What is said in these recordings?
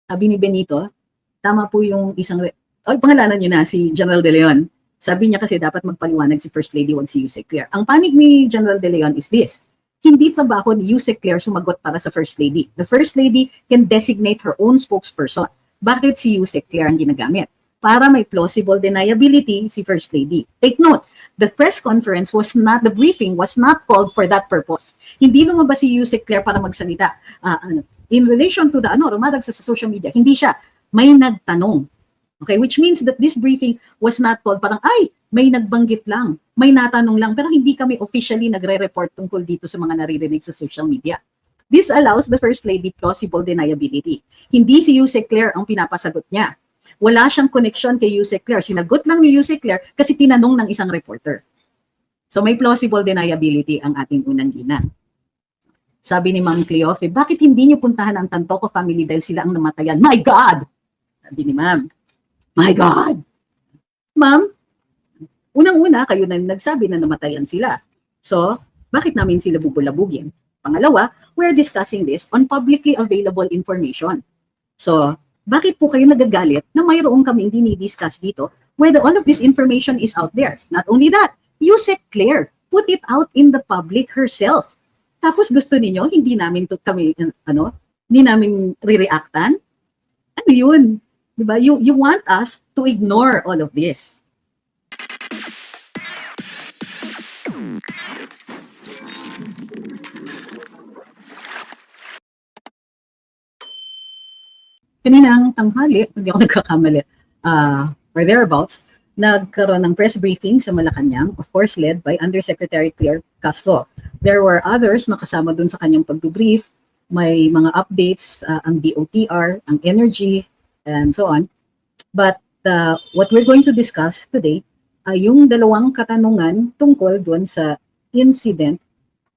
Sabi ni Benito, tama po yung pangalanan niyo na si General De Leon. Sabi niya kasi dapat magpaliwanag si First Lady, wag si Yusek Claire. Ang panig ni General De Leon is this: hindi trabaho ni Yusek Claire sumagot para sa First Lady. The First Lady can designate her own spokesperson. Bakit si Yusek Claire ang ginagamit? Para may plausible deniability si First Lady. Take note, the press conference the briefing was not called for that purpose. Hindi lumabas si Yusek Claire para magsalita. In relation to the rumarag sa social media, hindi siya. May nagtanong. Okay, which means that this briefing was not called parang, may nagbanggit lang, may natanong lang, pero hindi kami officially nagre-report tungkol dito sa mga naririnig sa social media. This allows the First Lady plausible deniability. Hindi si Yusek Claire ang pinapasagot niya. Wala siyang connection kay Yusek Claire. Sinagot lang ni Yusek Claire kasi tinanong ng isang reporter. So may plausible deniability ang ating unang ginang. Sabi ni Ma'am Cleofe, bakit hindi niyo puntahan ang Tantoco family dahil sila ang namatayan? My God! Sabi ni Ma'am. My God! Ma'am, unang-una, kayo na nagsabi na namatayan sila. So, bakit namin sila bubulabugin? Pangalawa, we're discussing this on publicly available information. So, bakit po kayo nagagalit na mayroong kaming dinidiscuss dito where all of this information is out there? Not only that, Yusek Claire put it out in the public herself. Tapos gusto niyo hindi namin hindi namin re-reactan? Ano yun? Diba? You want us to ignore all of this. Kaninang tanghali, hindi ako nagkakamali, or thereabouts, nagkaroon ng press briefing sa Malacanang, of course led by Undersecretary Claire Castro. There were others na kasama dun sa kanyang pag-brief, may mga updates, ang DOTR, ang energy, and so on. But what we're going to discuss today ay yung dalawang katanungan tungkol doon sa incident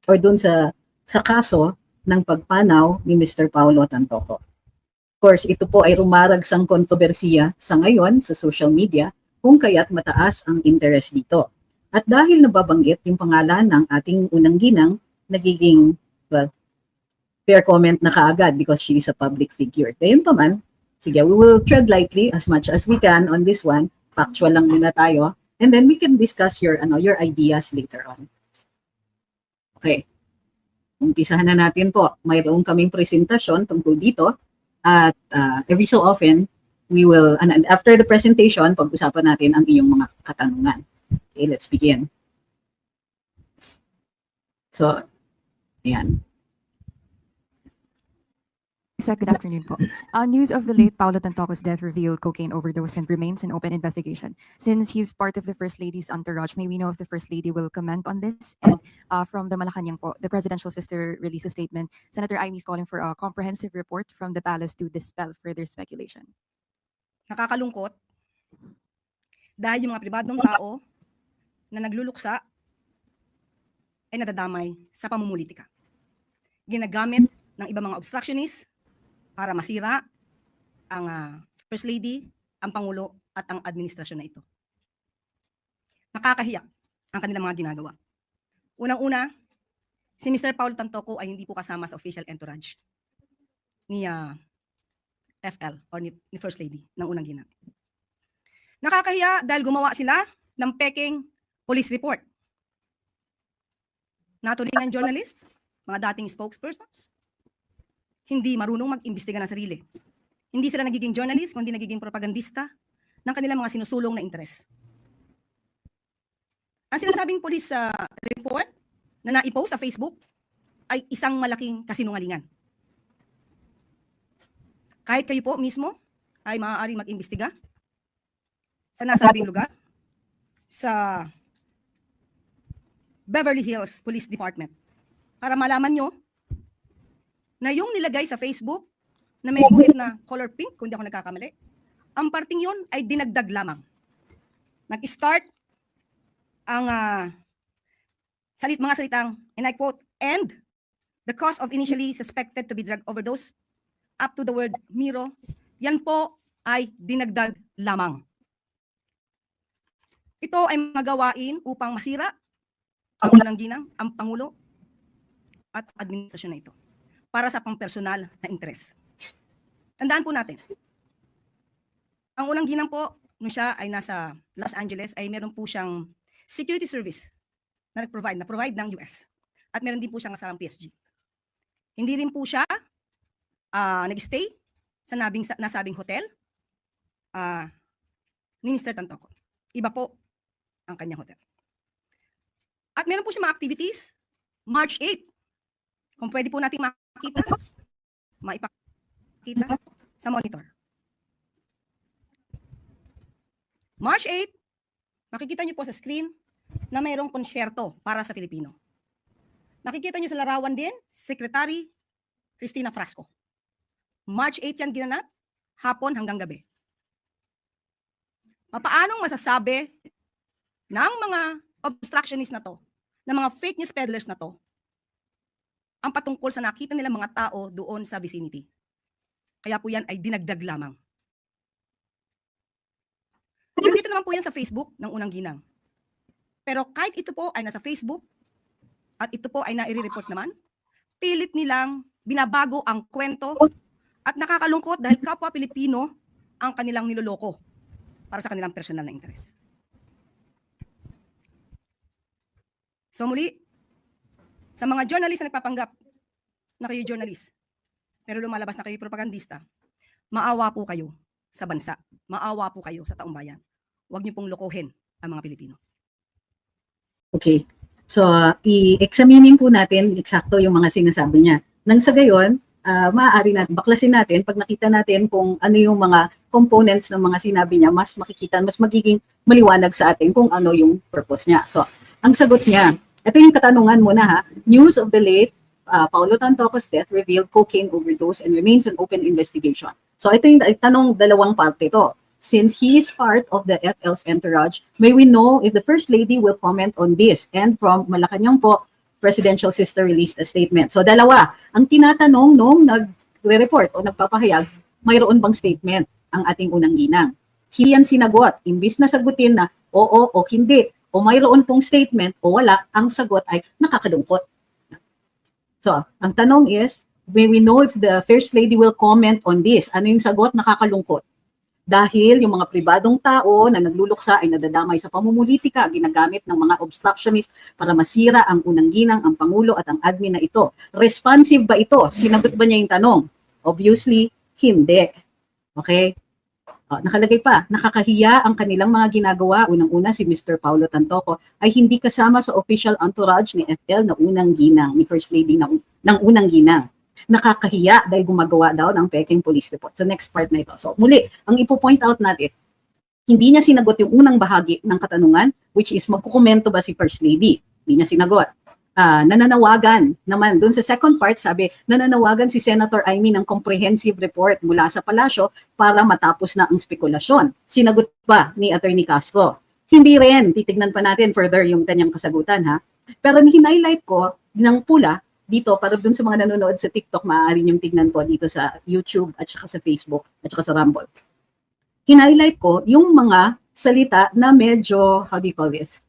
or doon sa kaso ng pagpanaw ni Mr. Paulo Tantoco. Of course, ito po ay rumaragsang kontrobersiya sa ngayon sa social media kung kaya't mataas ang interest dito. At dahil nababanggit yung pangalan ng ating unang ginang, nagiging fair comment na kaagad because she is a public figure. Gayun pa man, sige, we will tread lightly as much as we can on this one. Factual lang muna tayo. And then we can discuss your ideas later on. Okay. Umpisahan na natin po. Mayroon kaming presentasyon tungkol dito. At every so often, we will, and after the presentation, pag-usapan natin ang iyong mga katanungan. Okay, let's begin. So, ayan. Sir, good afternoon po. News of the late Paulo Tantoco's death revealed cocaine overdose and remains an open investigation. Since he's part of the First Lady's entourage, may we know if the First Lady will comment on this? And from the Malacanang po, the presidential sister released a statement. Senator Amy is calling for a comprehensive report from the palace to dispel further speculation. Nakakalungkot dahil yung mga pribadong tao na nagluluksa ay nadadamay sa pamumulitika. Ginagamit ng ibang mga obstructionists para masira ang First Lady, ang Pangulo at ang administrasyon na ito. Nakakahiya ang kanilang mga ginagawa. Unang-una, si Mr. Paulo Tantoco ay hindi po kasama sa official entourage ni FL or ni First Lady ng unang ginang. Nakakahiya dahil gumawa sila ng peking police report. Naturingan journalist, mga dating spokespersons, hindi marunong mag-imbestiga ng sarili. Hindi sila nagiging journalist, kundi nagiging propagandista ng kanilang mga sinusulong na interes. Ang sinasabing police report na naipost sa Facebook ay isang malaking kasinungalingan. Kahit kayo po mismo ay maaaring mag-imbestiga sa nasabing lugar, sa Beverly Hills Police Department, para malaman nyo na yung nilagay sa Facebook na may guhit na color pink, kung di ako nagkakamali, ang parting yon ay dinagdag lamang. Nag-start ang mga salitang, and I quote, and the cause of initially suspected to be drug overdose up to the word Miro, yan po ay dinagdag lamang. Ito ay magawain upang masira ang unang ginang, ang Pangulo at administrasyon na ito para sa pampersonal na interes. Tandaan po natin, ang unang ginang po, nung siya ay nasa Los Angeles, ay meron po siyang security service na provide ng US. At meron din po siyang kasamang PSG. Hindi rin po siya nag-stay sa nasabing hotel ni Mr. Tantoco. Iba po ang kanyang hotel. At meron po siya mga activities, March 8. Kung pwede po natin maipakita sa monitor. March 8, makikita niyo po sa screen na mayroong konsyerto para sa Pilipino. Makikita niyo sa larawan din, Secretary Cristina Frasco. March 8 yan ginanap, hapon hanggang gabi. Paanong masasabi ng mga obstructionist na to, ng mga fake news peddlers na to, ang patungkol sa nakita nilang mga tao doon sa vicinity? Kaya po yan ay dinagdag lamang. Nandito naman po yan sa Facebook ng unang ginang. Pero kahit ito po ay nasa Facebook at ito po ay nai-report naman, pilit nilang binabago ang kwento at nakakalungkot dahil kapwa Pilipino ang kanilang niloloko para sa kanilang personal na interes. So muli, sa mga journalist na nagpapanggap na kayo journalist, pero lumalabas na kayo propagandista, maawa po kayo sa bansa, maawa po kayo sa taong bayan. Huwag niyo pong lokohin ang mga Pilipino. Okay. So, i-examinin po natin eksakto yung mga sinasabi niya. Nang sa gayon, maaari natin, baklasin natin, pag nakita natin kung ano yung mga components ng mga sinabi niya, mas makikita, mas magiging maliwanag sa atin kung ano yung purpose niya. So, ang sagot niya, ito yung katanungan muna ha, news of the late Paulo Tantoco's death revealed cocaine overdose and remains an open investigation. So, ito yung tanong, dalawang parte ito. Since he is part of the FL's entourage, may we know if the First Lady will comment on this? And from Malacanang po, Presidential Sister released a statement. So dalawa, ang tinatanong nung nagre-report o nagpapahayag, mayroon bang statement ang ating unang ginang? Hindi yan sinagot. Imbis na sagutin na oo o hindi, o mayroon pong statement o wala, ang sagot ay nakakalungkot. So, ang tanong is, may we know if the First Lady will comment on this? Ano yung sagot? Nakakalungkot. Dahil yung mga pribadong tao na nagluluksa ay nadadamay sa pamumulitika, ginagamit ng mga obstructionist para masira ang unang ginang, ang Pangulo at ang admin na ito. Responsive ba ito? Sinagot ba niya yung tanong? Obviously, hindi. Okay? Nakalagay pa, nakakahiya ang kanilang mga ginagawa. Unang-una, si Mr. Paulo Tantoco ay hindi kasama sa official entourage ni FL na unang ginang, ni First Lady ng unang ginang. Nakakahiya dahil gumagawa daw ng peking police report. So next part na ito. So muli, ang ipo-point out natin, hindi niya sinagot yung unang bahagi ng katanungan, which is magkukomento ba si First Lady? Hindi niya sinagot. Nananawagan naman, dun sa second part, sabi, nananawagan si Senator Amy ng comprehensive report mula sa palasyo para matapos na ang spekulasyon. Sinagot pa ni Attorney Castro. Hindi rin, titignan pa natin further yung kanyang kasagutan ha. Pero hin-highlight ko ng pula, dito, para dun sa mga nanonood sa TikTok, maaari niyong tignan po dito sa YouTube at saka sa Facebook at saka sa Rumble. Hinighlight ko yung mga salita na medyo, how do you call this,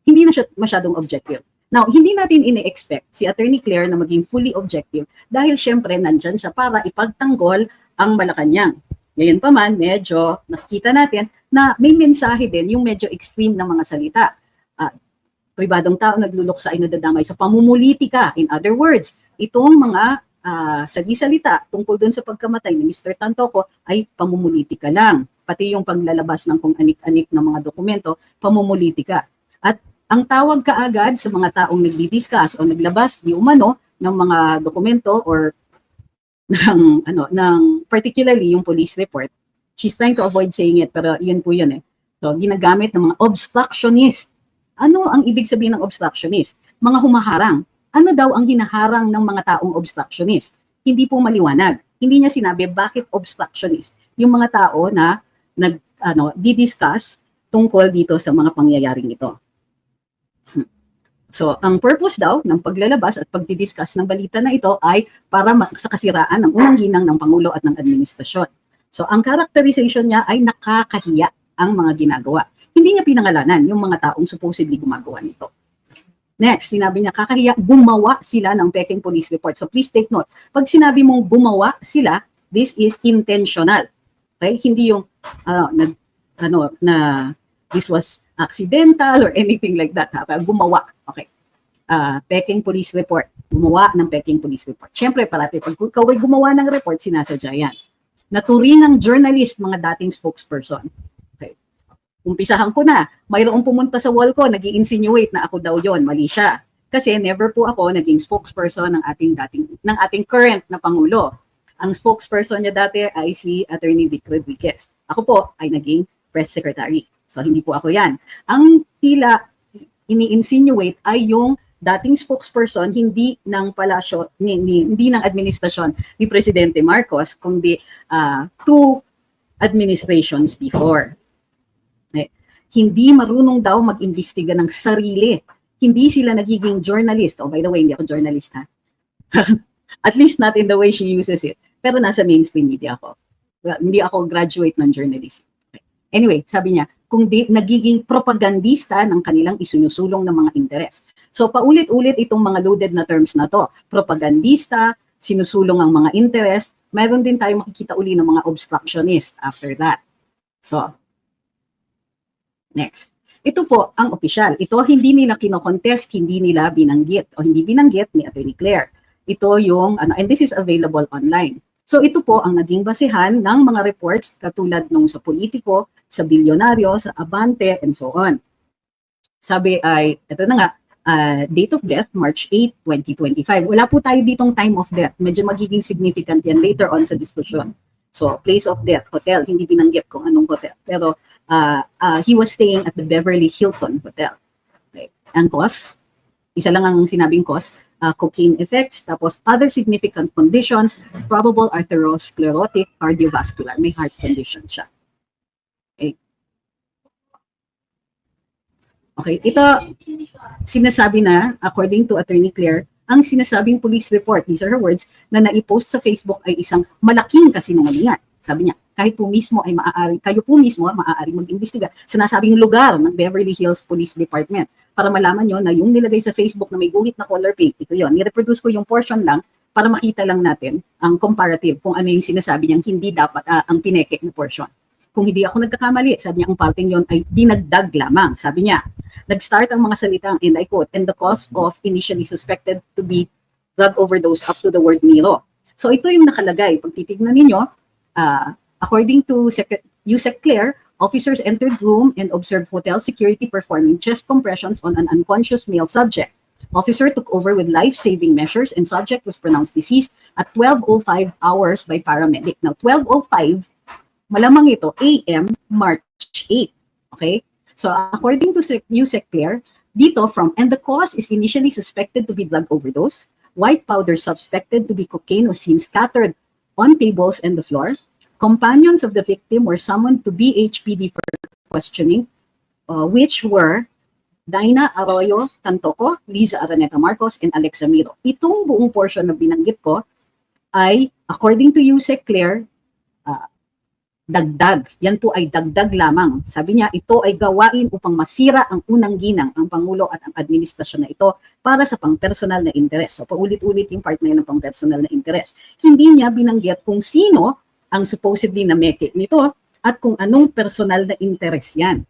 hindi na siya masyadong objective. Now, hindi natin ini-expect si Attorney Claire na maging fully objective dahil syempre nandyan siya para ipagtanggol ang Malacanang. Ngayon pa man, medyo nakikita natin na may mensahe din yung medyo extreme ng mga salita. Pribadong tao nagluluksa ay nadadamay sa pamumulitika. In other words, itong mga salita tungkol dun sa pagkamatay ni Mr. Tantoco ay pamumulitika lang. Pati yung paglalabas ng kung anik-anik ng mga dokumento, pamumulitika. At ang tawag kaagad sa mga taong nagdi-discuss o naglabas di umano ng mga dokumento or ng particularly yung police report, she's trying to avoid saying it, pero yun po yun eh. So, ginagamit ng mga obstructionist. Ano ang ibig sabihin ng obstructionist? Mga humaharang. Ano daw ang hinaharang ng mga taong obstructionist? Hindi po maliwanag. Hindi niya sinabi bakit obstructionist. Yung mga tao na di-discuss tungkol dito sa mga pangyayaring ito. So, ang purpose daw ng paglalabas at pagdi-discuss ng balita na ito ay para sa kasiraan ng unang ginang ng Pangulo at ng administrasyon. So, ang characterization niya ay nakakahiya ang mga ginagawa. Hindi niya pinangalanan yung mga taong supposedly gumagawa nito. Next, sinabi niya, kakahiya, gumawa sila ng peking police report. So please take note, pag sinabi mong gumawa sila, This is intentional. Okay? Hindi yung this was accidental or anything like that. Gumawa. Okay. Peking police report. Gumawa ng Peking police report. Siyempre, parati pag ikaw ay gumawa ng report, sinasadya yan. Naturingang journalist, mga dating spokesperson. Okay. Umpisahan ko na. Mayroong pumunta sa wall ko, nag-i-insinuate na ako daw yon. Mali siya. Kasi never po ako naging spokesperson ng ating current na Pangulo. Ang spokesperson niya dati ay si Attorney Vic Rodriguez. Ako po ay naging press secretary. So hindi po ako yan. Ang tila ini-insinuate ay yung dating spokesperson hindi ng palasyo, hindi ng administrasyon ni Presidente Marcos, kundi two administrations before. Hindi marunong daw mag-imbestiga ng sarili. Hindi sila nagiging journalist. Oh, by the way, hindi ako journalist, ha? At least not in the way she uses it. Pero nasa mainstream media ako. Well, hindi ako graduate ng journalism. Okay. Anyway, sabi niya, kung nagiging propagandista ng kanilang isinusulong ng mga interes. So paulit-ulit itong mga loaded na terms na to. Propagandista, sinusulong ang mga interest. Meron din tayo makikita uli ng mga obstructionist after that. So, next. Ito po ang opisyal. Ito hindi nila kino-contest, hindi nila binanggit o hindi binanggit ni Attorney Claire. Ito yung, and this is available online. So ito po ang naging basehan ng mga reports katulad nung sa Politico, sa Bilyonaryo, sa Abante, and so on. Sabi ay, ito na nga, date of death, March 8, 2025. Wala po tayo ditong time of death. Medyo magiging significant yan later on sa discussion. So, place of death, hotel, hindi binanggit kung anong hotel. Pero he was staying at the Beverly Hilton Hotel. Okay. Ang cause, isa lang ang sinabing cause, cocaine effects, tapos other significant conditions, probable atherosclerotic cardiovascular, may heart condition siya. Okay. Okay, ito, sinasabi na, according to Attorney Claire, ang sinasabing police report, these are her words, na naipost sa Facebook ay isang malaking kasinungalingan. Sabi niya, kahit po mismo ay maaari, kayo po mismo maaari mag-imbestiga sa nasabing lugar ng Beverly Hills Police Department para malaman nyo na yung nilagay sa Facebook na may guhit na color pink, ito yun. Nireproduce ko yung portion lang para makita lang natin ang comparative kung ano yung sinasabi niyang hindi dapat ang pineke na portion. Kung hindi ako nagkakamali, sabi niya ang parting yon ay dinagdag lamang. Sabi niya, nag-start ang mga salitang, and I quote, and the cause of initially suspected to be drug overdose up to the word Miro. So ito yung nakalagay. Pag titignan ninyo, according to Yusek Claire, officers entered room and observed hotel security performing chest compressions on an unconscious male subject. Officer took over with life-saving measures and subject was pronounced deceased at 12:05 hours by paramedic. Now, 12:05, malamang ito, AM, March 8. Okay? So, according to Yusek Claire, dito from, and the cause is initially suspected to be drug overdose. White powder suspected to be cocaine was seen scattered on tables and the floor. Companions of the victim were summoned to BHPD for questioning, which were Daina Arroyo Tantoco, Liza Araneta Marcos, and Alexa Miro. Itong buong portion na binanggit ko ay, according to Yusek Claire, dagdag. Yan po ay dagdag lamang. Sabi niya, ito ay gawain upang masira ang unang ginang, ang Pangulo at ang administrasyon na ito para sa pang-personal na interes. So, paulit-ulit yung part na yun ng pang-personal na interes. Hindi niya binanggit kung sino ang supposedly na meke nito at kung anong personal na interes yan.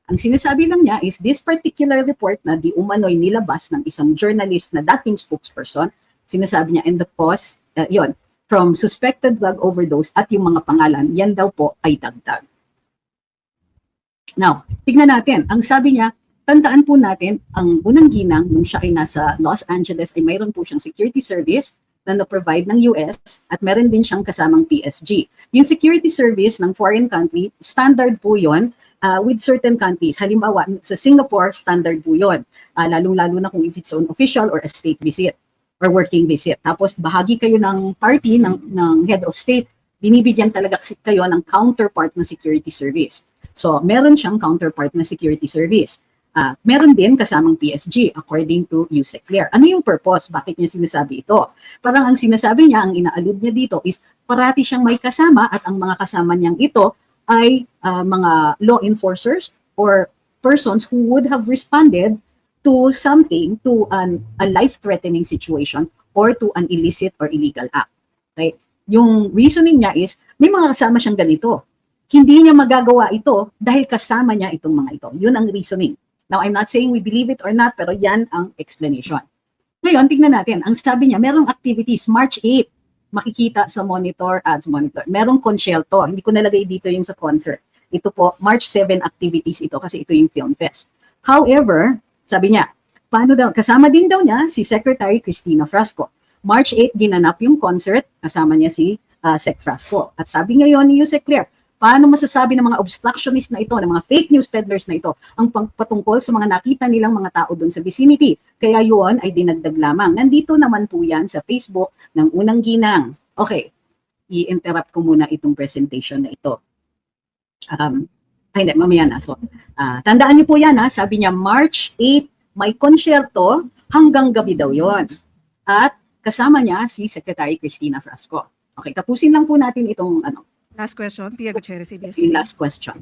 Ang sinasabi lang niya is this particular report na di umano'y nilabas ng isang journalist na dating spokesperson, sinasabi niya, and the cause, yon from suspected drug overdose at yung mga pangalan, yan daw po ay dagdag. Now, tignan natin. Ang sabi niya, tandaan po natin, ang unang ginang, nung siya ay nasa Los Angeles, ay mayroon po siyang security service na na-provide ng US at meron din siyang kasamang PSG. Yung security service ng foreign country, standard po yon with certain countries. Halimbawa, sa Singapore, standard po yun. Lalong-lalo na kung if it's an official or a state visit or working visit. Tapos bahagi kayo ng party ng head of state, binibigyan talaga kayo ng counterpart na security service. So, meron siyang counterpart na security service. Meron din kasamang PSG according to Yusek Claire. Ano yung purpose? Bakit niya sinasabi ito? Parang ang sinasabi niya, ang ina-allude niya dito is parati siyang may kasama at ang mga kasama niyang ito ay mga law enforcers or persons who would have responded to something, to a life-threatening situation or to an illicit or illegal act. Okay? Yung reasoning niya is, may mga kasama siyang ganito. Hindi niya magagawa ito dahil kasama niya itong mga ito. Yun ang reasoning. Now, I'm not saying we believe it or not, pero yan ang explanation. Ngayon, tignan natin. Ang sabi niya, merong activities, March 8, makikita sa monitor, ads monitor. Merong concierto. Hindi ko nalagay dito yung sa concert. Ito po, March 7 activities ito kasi ito yung film fest. However, sabi niya, paano daw, kasama din daw niya si Secretary Cristina Frasco. March 8, ginanap yung concert, kasama niya si Sec Frasco. At sabi ngayon ni Yusek Claire, paano masasabi ng mga obstructionist na ito, ng mga fake news peddlers na ito, ang patungkol sa mga nakita nilang mga tao doon sa vicinity? Kaya yun ay dinagdag lamang. Nandito naman po yan sa Facebook ng Unang Ginang. Okay, i-interrupt ko muna itong presentation na ito. Hindi, mamaya na. So, tandaan niyo po yan, sabi niya, March 8, may konsyerto, hanggang gabi daw yon. At kasama niya si Secretary Cristina Frasco. Okay, tapusin lang po natin itong Last question, Pia Gutierrez, yung last question.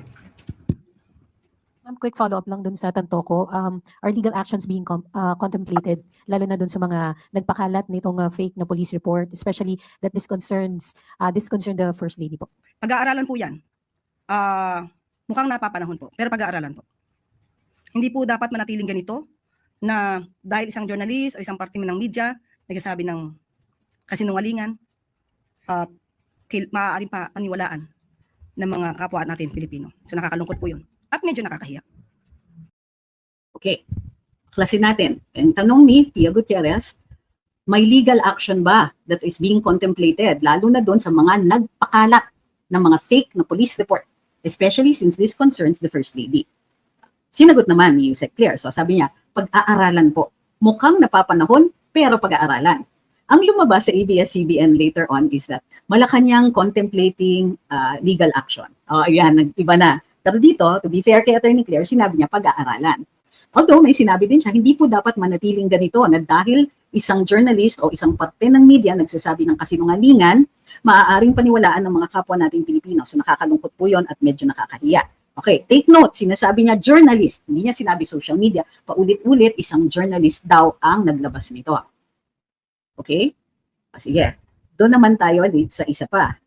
Ma'am, quick follow-up lang dun sa tanto ko. Are legal actions being contemplated, lalo na dun sa mga nagpakalat nitong fake na police report, especially that this concern the First Lady po? Pag-aaralan po yan. Mukhang napapanahon po, pero pag-aaralan po. Hindi po dapat manatiling ganito na dahil isang journalist o isang parte ng media nagsasabi ng kasinungalingan at maaaring pa paniwalaan ng mga kapwa natin Pilipino. So nakakalungkot po yun. At medyo nakakahiya. Okay. Klasin natin. Ang tanong ni Pia Gutierrez, may legal action ba that is being contemplated, lalo na doon sa mga nagpakalat ng mga fake na police report, especially since this concerns the First Lady? Sinagot naman ni Yusek Claire. So sabi niya, pag-aaralan po. Mukhang napapanahon, pero pag-aaralan. Ang lumabas sa ABS-CBN later on is that Malacanang contemplating legal action. Ayan, nag-iba na. Pero dito, to be fair kay Attorney Claire, sinabi niya pag-aaralan. Although may sinabi din siya, hindi po dapat manatiling ganito na dahil isang journalist o isang parte ng media nagsasabi ng kasinungalingan, maaaring paniwalaan ng mga kapwa nating Pilipino. So nakakalungkot po yun at medyo nakakahiya. Okay, take note, sinasabi niya journalist, hindi niya sinabi social media, paulit-ulit isang journalist daw ang naglabas nito. Okay? Sige, doon naman tayo ulit sa isa pa.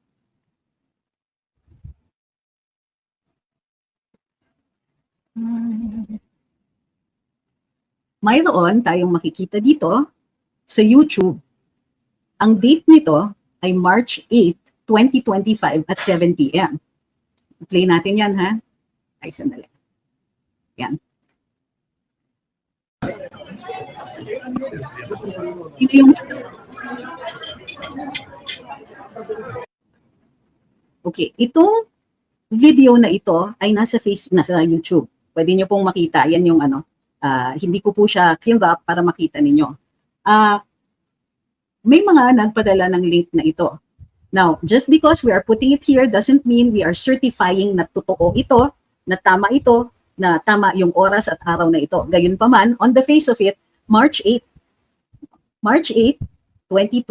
Mayroon tayong makikita dito sa YouTube. Ang date nito ay March 8, 2025 at 7 p.m. Play natin yan, ha? Ay, sandali. Yan. Ito yung... Okay, itong video na ito ay nasa Facebook, nasa YouTube. Pwede niyo pong makita. Yan yung hindi ko po siya cleaned up para makita ninyo. May mga nagpadala ng link na ito. Now, just because we are putting it here doesn't mean we are certifying na totoo ito, na tama ito, na tama yung oras at araw na ito. Gayunpaman, on the face of it, March 8, 2025,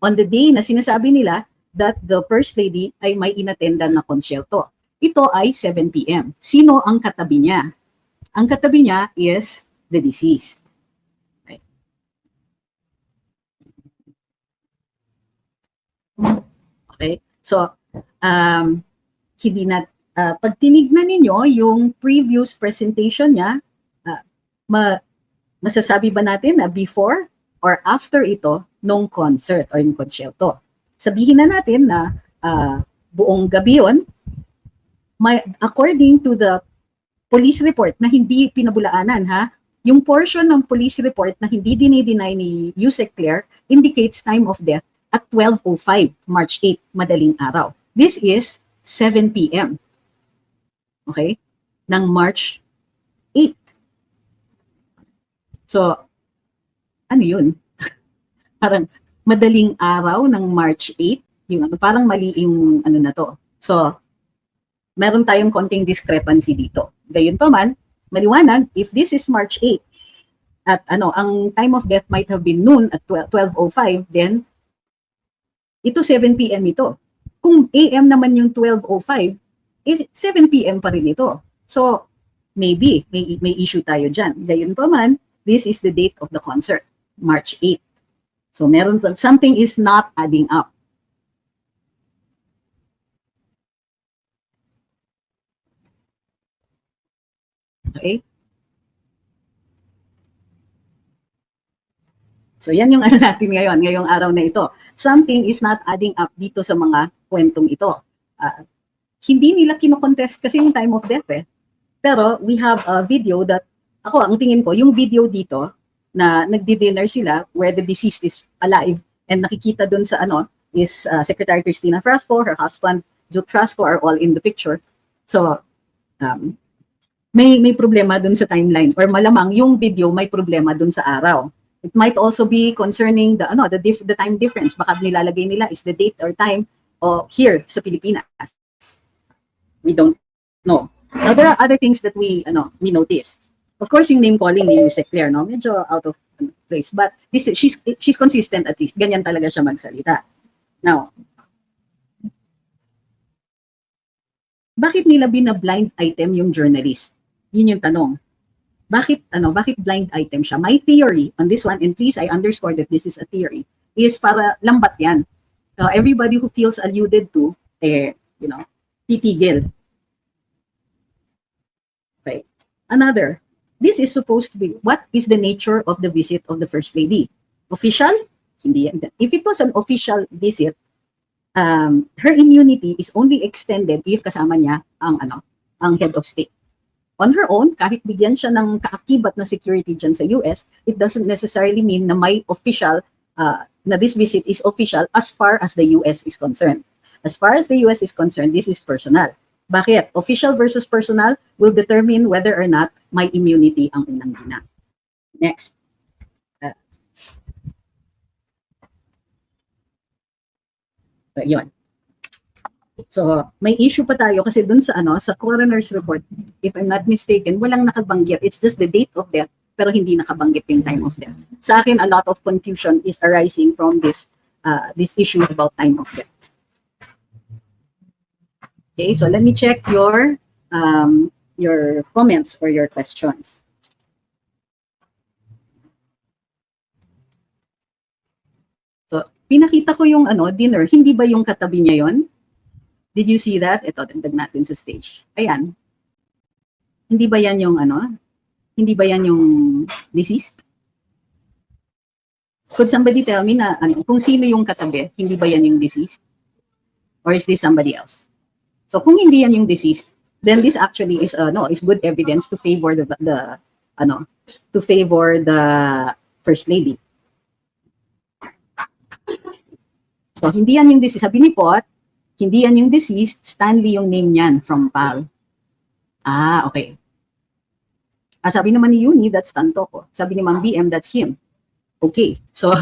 on the day na sinasabi nila that the First Lady ay may inattendan na konsyerto. Ito ay 7 p.m. Sino ang katabi niya? Ang katabi niya is the deceased. Okay. Okay. So, hindi na, pag tinignan ninyo yung previous presentation niya, masasabi ba natin na before or after ito nung concert or yung konsyerto? Sabihin na natin na buong gabi yun, according to the police report na hindi pinabulaanan, yung portion ng police report na hindi dinideny ni Yusek Claire indicates time of death at 12:05, March 8, madaling araw. This is 7 p.m. Okay? Ng March 8. So, ano yun? Parang madaling araw ng March 8, yung parang mali yung na to. So, meron tayong konting discrepancy dito. Gayunpaman, maliwanag, if this is March 8, at ang time of death might have been noon at 12:05, then ito 7 p.m. ito. Kung AM naman yung 12:05, 7 p.m. pa rin ito. So, maybe, may issue tayo dyan. Gayunpaman, this is the date of the concert, March 8. So, something is not adding up. Okay? So yan yung ano natin ngayon, ngayong araw na ito. Something is not adding up dito sa mga kwentong ito. Hindi nila kinokontest kasi yung time of death eh. Pero we have a video that, ako ang tingin ko, yung video dito na nagdi-dinner sila where the deceased is alive and nakikita dun sa ano is Secretary Cristina Frasco, her husband Jude Frasco are all in the picture. So may problema dun sa timeline or malamang yung video may problema dun sa araw. It might also be concerning the time difference. Baka nilalagay nila is the date or time here sa Pilipinas. We don't know. Now, there are other things that we noticed. Of course, yung name calling ni Yusek Claire, no? Medyo out of place. But she's consistent at least. Ganyan talaga siya magsalita. Now, bakit nila bina-blind item yung journalist? Yun yung tanong. Bakit blind item siya? My theory on this one, and please I underscore that this is a theory, is para lambat yan. Everybody who feels alluded to, titigil. Okay. Another, this is supposed to be, what is the nature of the visit of the First Lady? Official? Hindi yan. If it was an official visit, her immunity is only extended if kasama niya ang head of state. On her own, kahit bigyan siya ng kaakibat na security dyan sa US, it doesn't necessarily mean na may official, na this visit is official as far as the US is concerned. As far as the US is concerned, this is personal. Bakit? Official versus personal will determine whether or not may immunity ang unang ina. Next. Yun. So, may issue pa tayo kasi dun sa sa coroner's report, if I'm not mistaken, walang nakabanggit. It's just the date of death, pero hindi nakabanggit yung time of death. Sa akin, a lot of confusion is arising from this issue about time of death. Okay, so let me check your comments or your questions. So, pinakita ko yung dinner, hindi ba yung katabi niya yon? Did you see that? Ito, dagdag natin sa stage. Ayan. Hindi ba yan yung Hindi ba yan yung deceased? Could somebody tell me na kung sino yung katabi, hindi ba yan yung deceased? Or is this somebody else? So kung hindi yan yung deceased, then this actually is is good evidence to favor the First Lady. So hindi yan yung deceased. Sabi ni Pot, hindi yan yung deceased, Stanley yung name niyan from PAL. Okay. Sabi naman ni Yuni, that's Tanto ko. Sabi ni Ma'am BM, that's him. Okay. So,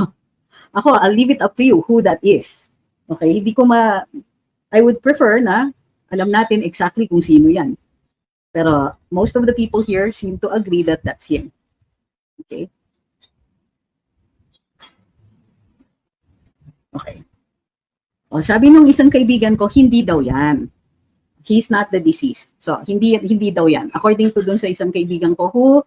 I'll leave it up to you who that is. Okay? I would prefer na alam natin exactly kung sino yan. Pero most of the people here seem to agree that that's him. Okay? Okay. Sabi nung isang kaibigan ko, hindi daw yan. He's not the deceased. So, hindi daw yan. According to dun sa isang kaibigan ko, who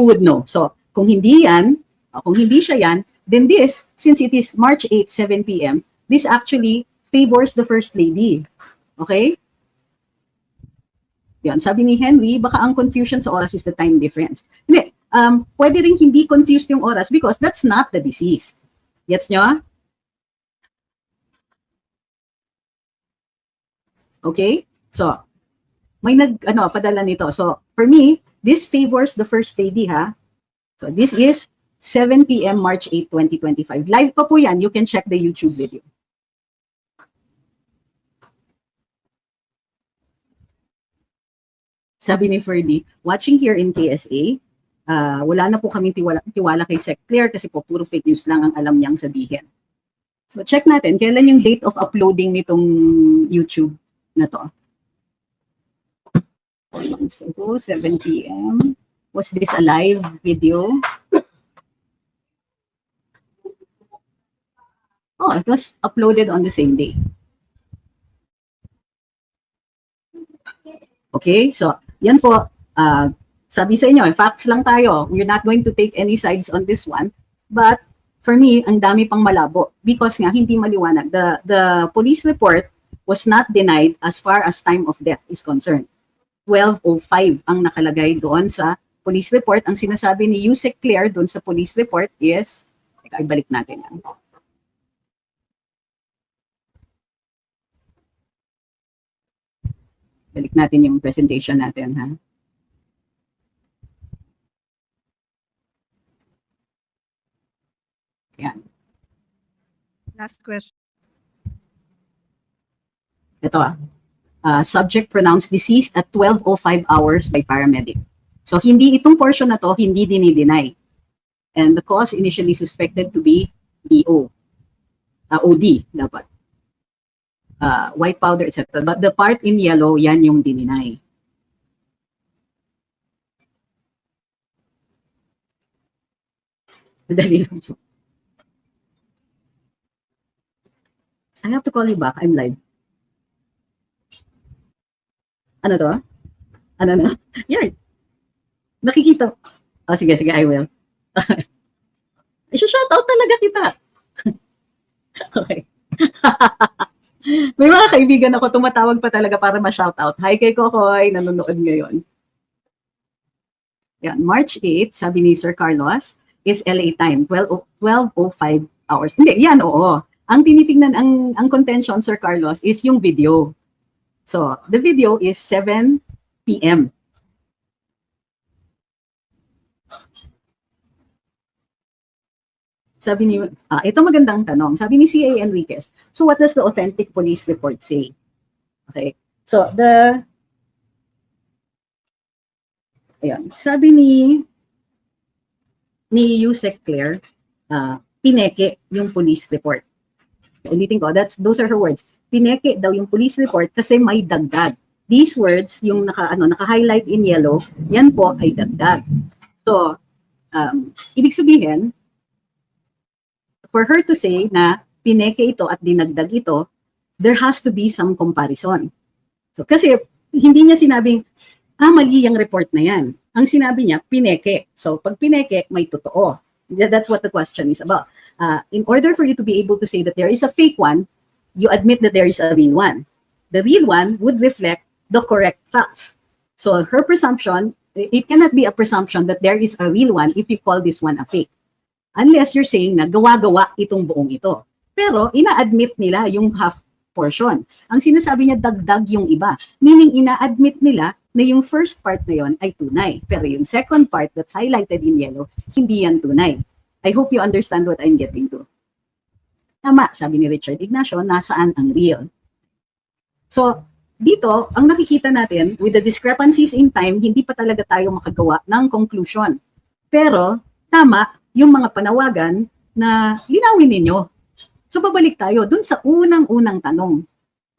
would know? So, kung hindi siya yan, then this, since it is March 8, 7 p.m., this actually favors the First Lady. Okay? Yan. Sabi ni Henry, baka ang confusion sa oras is the time difference. Hindi. Pwede rin hindi confused yung oras because that's not the deceased. Gets nyo? Okay? So, may padala nito. So, for me, this favors the First Lady, ha? So, this is 7 p.m. March 8, 2025. Live pa po yan. You can check the YouTube video. Sabi ni Ferdy, watching here in KSA, wala na po kaming tiwala kay Sec Claire kasi po puro fake news lang ang alam niyang sabihin. So, check natin. Kailan yung date of uploading nitong YouTube na to? So, 7 p.m. Was this a live video? It was uploaded on the same day. Okay, so yan po. Sabi sa inyo, facts lang tayo. We're not going to take any sides on this one. But for me, ang dami pang malabo because nga hindi maliwanag. The police report was not denied as far as time of death is concerned. 12:05 ang nakalagay doon sa police report. Ang sinasabi ni Yusek Claire doon sa police report is, teka, ibalik natin yan. Balik natin yung presentation natin, ha? Yan. Last question. Ito subject pronounced deceased at 12:05 hours by paramedic. So hindi itong portion na to, hindi dinideny. And the cause initially suspected to be DO. OD dapat. White powder, etc. But the part in yellow, yan yung dininay. Madali lang. I have to call you back. I'm live. Ano to? Ano na? Yan. Nakikita. Oh, sige, I will. I-shoutout talaga kita. Okay. May mga kaibigan ako tumatawag pa talaga para ma-shoutout. Hi kay Kokoy, nanonood ngayon. Yan, March 8, sabi ni Sir Carlos, is LA time, 12:05 hours. Hindi, yan, oo. Ang tinitingnan, ang contention, Sir Carlos, is yung video. So, the video is 7 p.m. Sabi ni, ito magandang tanong. Sabi ni C.A. Enriquez, so what does the authentic police report say? Okay. So, ayun, sabi ni Yusek Claire, pineke yung police report. Ulitin ko, those are her words. Pineke daw yung police report kasi may dagdag. These words, yung naka-highlight in yellow, yan po ay dagdag. So, ibig sabihin, for her to say na pineke ito at dinagdag ito, there has to be some comparison. So, kasi hindi niya sinabing, mali yung report na yan. Ang sinabi niya, pineke. So, pag pineke, may totoo. That's what the question is about. In order for you to be able to say that there is a fake one, you admit that there is a real one. The real one would reflect the correct facts. So, her presumption, it cannot be a presumption that there is a real one if you call this one a fake. Unless you're saying na gawa-gawa itong buong ito. Pero ina-admit nila yung half portion. Ang sinasabi niya dagdag yung iba. Meaning ina-admit nila na yung first part na yon ay tunay. Pero yung second part that's highlighted in yellow, hindi yan tunay. I hope you understand what I'm getting to. Tama, sabi ni Richard Ignacio, nasaan ang real? So, dito, ang nakikita natin, with the discrepancies in time, hindi pa talaga tayo makagawa ng conclusion. Pero, tama, yung mga panawagan na linawin ninyo. So, babalik tayo dun sa unang-unang tanong.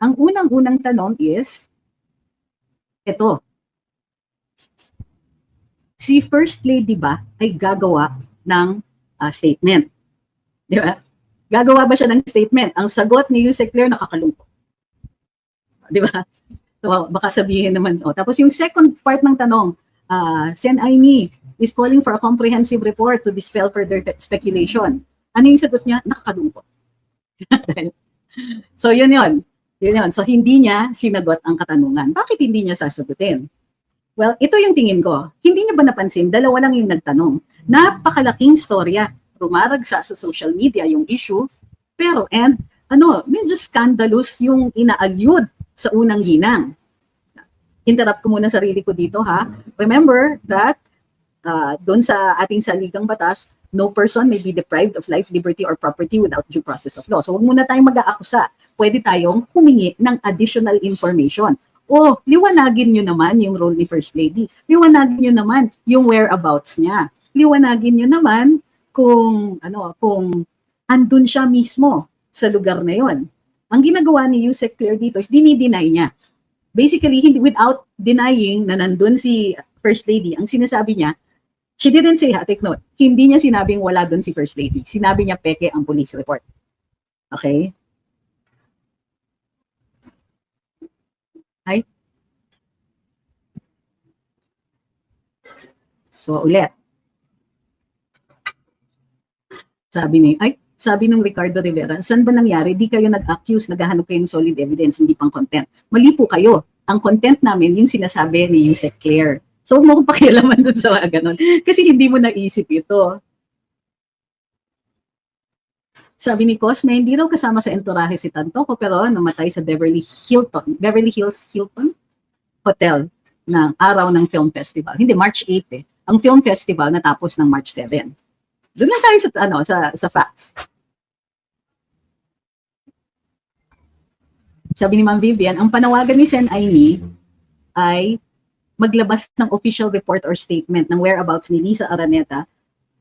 Ang unang-unang tanong is, ito. Si First Lady ba ay gagawa ng statement? Di ba? Gagawa ba siya ng statement? Ang sagot ni Yusek Claire, nakakalungkot. Di ba? So, baka sabihin naman, tapos yung second part ng tanong, Sen Aimee is calling for a comprehensive report to dispel further speculation. Ano yung sagot niya? Nakakalungkot. So, yun. So, hindi niya sinagot ang katanungan. Bakit hindi niya sasagutin? Well, ito yung tingin ko. Hindi niya ba napansin? Dalawa lang yung nagtanong. Napakalaking storya. Rumaragsa sa social media yung issue. Pero, medyo scandalous yung inaalyud sa unang ginang. Interrupt ko muna sarili ko dito, ha? Remember that doon sa ating saligang batas, no person may be deprived of life, liberty, or property without due process of law. So, huwag muna tayong mag-aakusa. Pwede tayong humingi ng additional information. O, liwanagin nyo naman yung role ni First Lady. Liwanagin nyo naman yung whereabouts niya. Liwanagin nyo naman kung andun siya mismo sa lugar na yon. Ang ginagawa ni Yusek Claire dito is dinideny niya. Basically, without denying na nandun si First Lady, ang sinasabi niya, she didn't say, take note, hindi niya sinabing wala dun si First Lady. Sinabi niya peke ang police report. Okay? Hi? So, ulit. Sabi ng Ricardo Rivera, saan ba nangyari? Di kayo nag-accuse, naghahanap kayo ng solid evidence, hindi pang content. Mali po kayo. Ang content namin, yung sinasabi ni Yusek Claire. So, huwag mo kong pakialaman dun sa mga ganun. Kasi hindi mo naisip ito. Sabi ni Cosme, hindi daw kasama sa entourahe si Tantoco pero namatay sa Beverly Hills Hilton Hotel ng araw ng film festival. Hindi, March 8 eh. Ang film festival natapos ng March 7. Doon lang tayo sa facts. Sabi ni Ma'am Vivian, ang panawagan ni Sen Aimee ay maglabas ng official report or statement ng whereabouts ni Lisa Araneta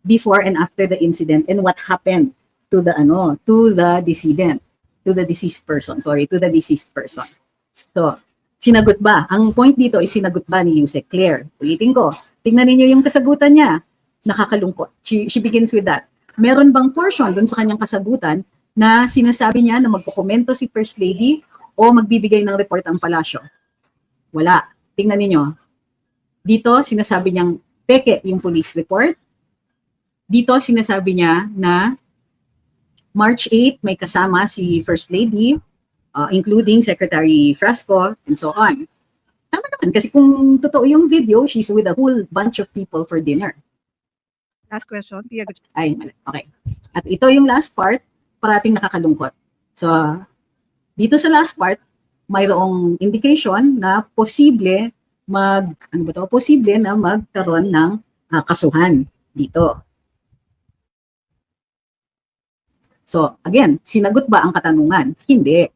before and after the incident and what happened to the deceased person. So, sinagot ba? Ang point dito is sinagot ba ni Yusek Claire? Ulitin ko. Tingnan niyo yung kasagutan niya. Nakakalungkot. She begins with that. Meron bang portion dun sa kanyang kasagutan na sinasabi niya na magpokomento si First Lady o magbibigay ng report ang palasyo? Wala. Tingnan niyo. Dito, sinasabi niyang peke yung police report. Dito, sinasabi niya na March 8, may kasama si First Lady, including Secretary Frasco, and so on. Tama naman, kasi kung totoo yung video, she's with a whole bunch of people for dinner. Last question, Pia Gutierrez. Ay, mali. Okay. At ito yung last part, parating nakakalungkot. So, dito sa last part, mayroong indication na posible na magkaroon ng kasuhan dito. So, again, sinagot ba ang katanungan? Hindi.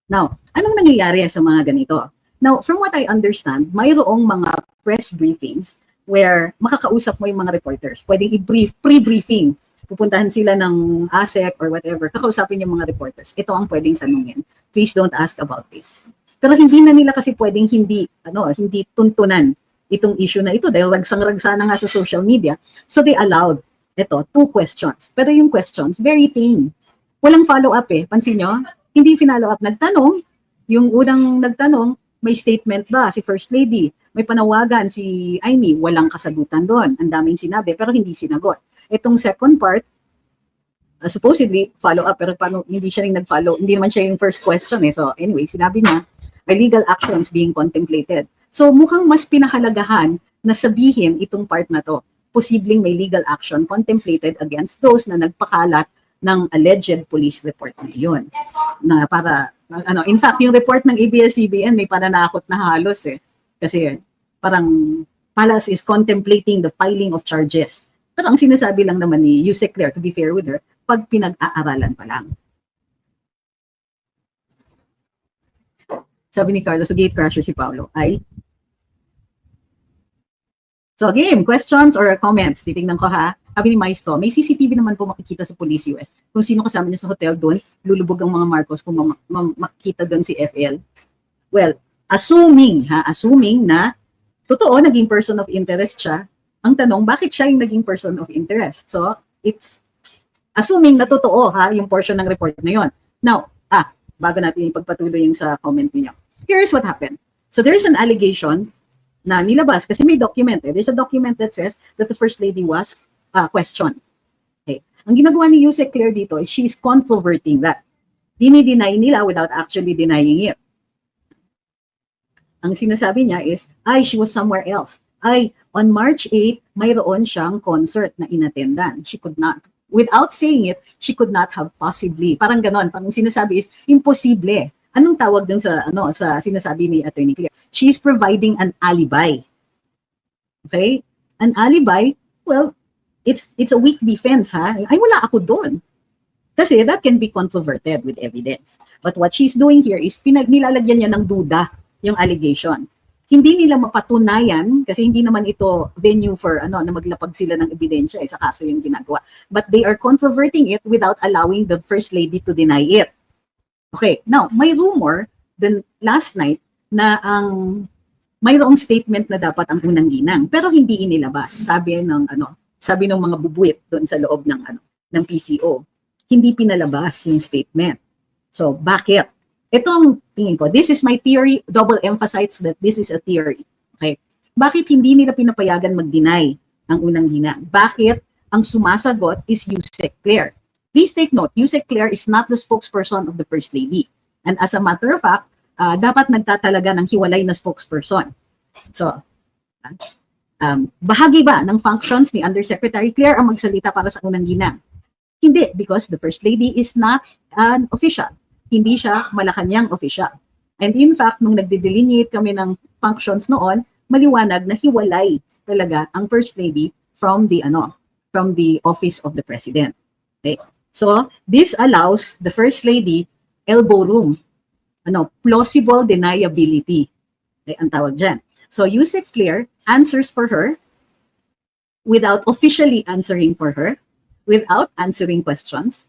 Now, anong nangyayari sa mga ganito? Now, from what I understand, mayroong mga press briefings where makakausap mo yung mga reporters. Pwedeng i-brief, pre-briefing. Pupuntahan sila ng ASEC or whatever. Kakausapin yung mga reporters. Ito ang pwedeng tanungin. Please don't ask about this. Pero hindi na nila kasi pwedeng hindi tuntunan itong issue na ito dahil ragsang-ragsa na nga sa social media. So they allowed ito, 2 questions. Pero yung questions, very tame. Walang follow-up eh. Pansin nyo? Hindi finalo-up. Nagtanong, yung unang nagtanong, may statement ba si First Lady? May panawagan si Aimee, walang kasagutan doon. Ang daming sinabi, pero hindi sinagot. Itong second part, supposedly follow-up, pero paano, hindi siya rin nag-follow. Hindi naman siya yung first question eh. So anyway, sinabi niya, may legal actions being contemplated. So mukhang mas pinahalagahan na sabihin itong part na to. Posibleng may legal action contemplated against those na nagpakalat ng alleged police report na yun. Na para, in fact, yung report ng ABS-CBN may pananakot na halos eh. Kasi parang Palace is contemplating the filing of charges. Pero ang sinasabi lang naman ni Yusek Claire, to be fair with her, pag pinag-aaralan pa lang. Sabi ni Carlos, so gatecrasher si Paolo, ay so game, questions or comments? Titingnan ko ha. Sabi ni Maestro, may CCTV naman po makikita sa Police US. Kung sino kasama niya sa hotel doon, lulubog ang mga Marcos kung makikita doon si FL. Well, assuming na totoo, naging person of interest siya, ang tanong, bakit siya yung naging person of interest? So, it's assuming na totoo yung portion ng report na yon. Now, bago natin ipagpatuloy yung sa comment niyo. Here's what happened. So, there's an allegation na nilabas kasi may document eh. There's a document that says that the First Lady was questioned. Okay. Ang ginagawa ni Yusek Claire dito is she's controverting that. Dini-deny nila without actually denying it. Ang sinasabi niya is, she was somewhere else. On March 8, mayroon siyang concert na inattendan. She could not, without saying it, she could not have possibly. Parang ganon. Parang sinasabi is, imposible. Anong tawag dun sa sinasabi ni Attorney Claire? She's providing an alibi. Okay? An alibi, well, it's a weak defense, ha? Ay, wala ako doon. Kasi that can be controverted with evidence. But what she's doing here is nilalagyan niya ng duda yung allegation. Hindi nila mapatunayan kasi hindi naman ito venue for na maglapag sila ng ebidensya sa kaso yung ginagawa. But they are controverting it without allowing the First Lady to deny it. Okay, now, may rumor then last night na mayroong statement na dapat ang unang ginang pero hindi inilabas. Sabi ng mga bubuit doon sa loob ng PCO. Hindi pinalabas yung statement. So, bakit? Itong tingin ko, this is my theory, double emphasize that this is a theory. Okay? Bakit hindi nila pinapayagan mag-deny ang unang ginang? Bakit ang sumasagot is Yusek Claire? Please take note, Yusek Claire is not the spokesperson of the First Lady. And as a matter of fact, dapat nagtatalaga ng hiwalay na spokesperson. So, bahagi ba ng functions ni Undersecretary Claire ang magsalita para sa unang ginang? Hindi, because the First Lady is not an official. Hindi siya Malacanang official. And in fact, nung nagde-delineate kami ng functions noon, maliwanag na hiwalay talaga ang First Lady from the office of the President. Okay? So, this allows the First Lady elbow room, plausible deniability. Okay, ang tawag dyan. So, Yusek Claire answers for her without officially answering for her, without answering questions.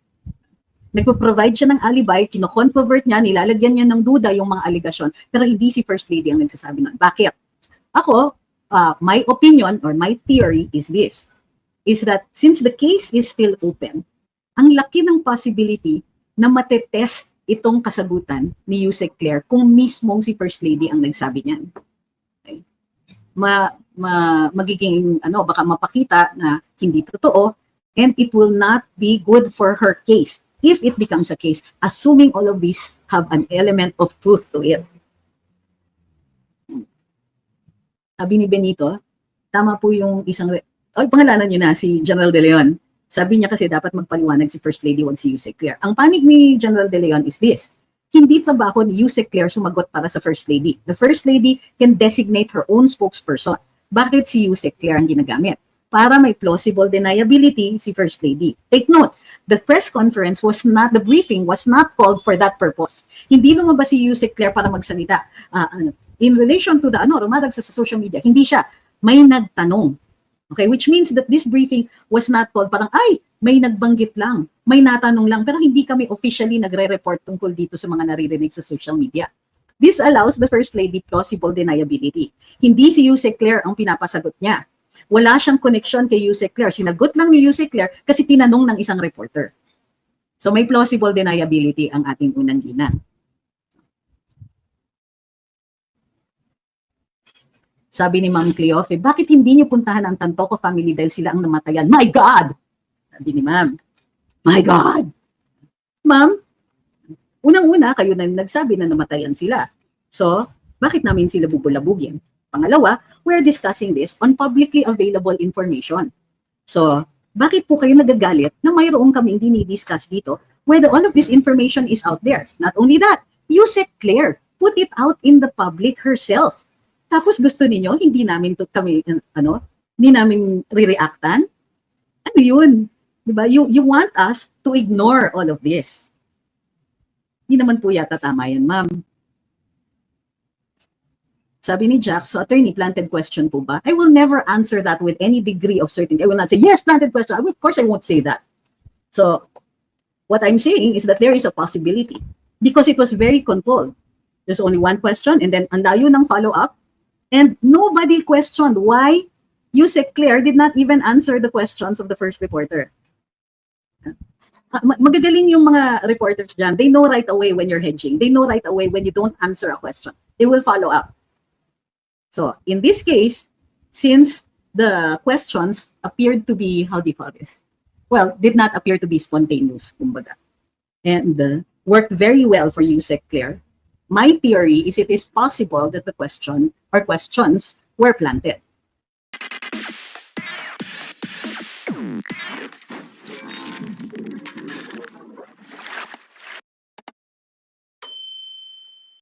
Nagpo-provide siya ng alibi, kino-controvert niya, nilalagyan niya ng duda yung mga aligasyon, pero hindi si First Lady ang nagsasabi nun. Bakit? Ako, my opinion or my theory is this, is that since the case is still open, ang laki ng possibility na matetest itong kasagutan ni Yusek Claire kung mismong si First Lady ang nagsabi niyan. Okay? Magiging, baka mapakita na hindi totoo, and it will not be good for her case if it becomes a case, assuming all of these have an element of truth to it. Sabi ni Benito, tama po yung pangalanan niyo na, si General De Leon. Sabi niya kasi dapat magpaliwanag si First Lady, wag si Yusek Claire. Ang panig ni General De Leon is this: hindi trabaho ni Yusek Claire sumagot para sa First Lady. The First Lady can designate her own spokesperson. Bakit si Yusek Claire ang ginagamit? Para may plausible deniability si First Lady. Take note, the press conference the briefing was not called for that purpose. Hindi lumabas si Yusek Claire para magsalita. In relation to the rumarag sa social media, hindi siya. May nagtanong. Okay, which means that this briefing was not called parang, may nagbanggit lang, may natanong lang, pero hindi kami officially nagre-report tungkol dito sa mga naririnig sa social media. This allows the First Lady plausible deniability. Hindi si Yusek Claire ang pinapasagot niya. Wala siyang connection kay Yusek Claire. Sinagot lang ni Yusek Claire kasi tinanong ng isang reporter. So may plausible deniability ang ating unang ginang. Sabi ni Ma'am Cleofe, bakit hindi niyo puntahan ang Tantoco family dahil sila ang namatayan? My God! Sabi ni Ma'am. My God! Ma'am, unang-una, kayo na nagsabi na namatayan sila. So, bakit namin sila bubulabugin? Pangalawa, we're discussing this on publicly available information. So, bakit po kayo nagagalit na mayroong kaming dinidiscuss dito where all of this information is out there? Not only that, Yusek Claire put it out in the public herself. Tapos gusto ninyo, hindi namin re-reactan? Ano yun? Diba? You want us to ignore all of this. Hindi naman po yata tama yan, ma'am. Sabi ni Jack, so attorney, planted question po ba? I will never answer that with any degree of certainty. I will not say, yes, planted question. Of course, I won't say that. So, what I'm saying is that there is a possibility because it was very controlled. There's only one question and then ang layo ng follow-up. And nobody questioned why Yusek Claire did not even answer the questions of the first reporter. Magagaling yung mga reporters dyan. They know right away when you're hedging. They know right away when you don't answer a question. They will follow up. So, in this case, since the questions appeared to be, how do you call this? Well, did not appear to be spontaneous, kumbaga. And worked very well for Yusek Claire. My theory is it is possible that the question or questions were planted.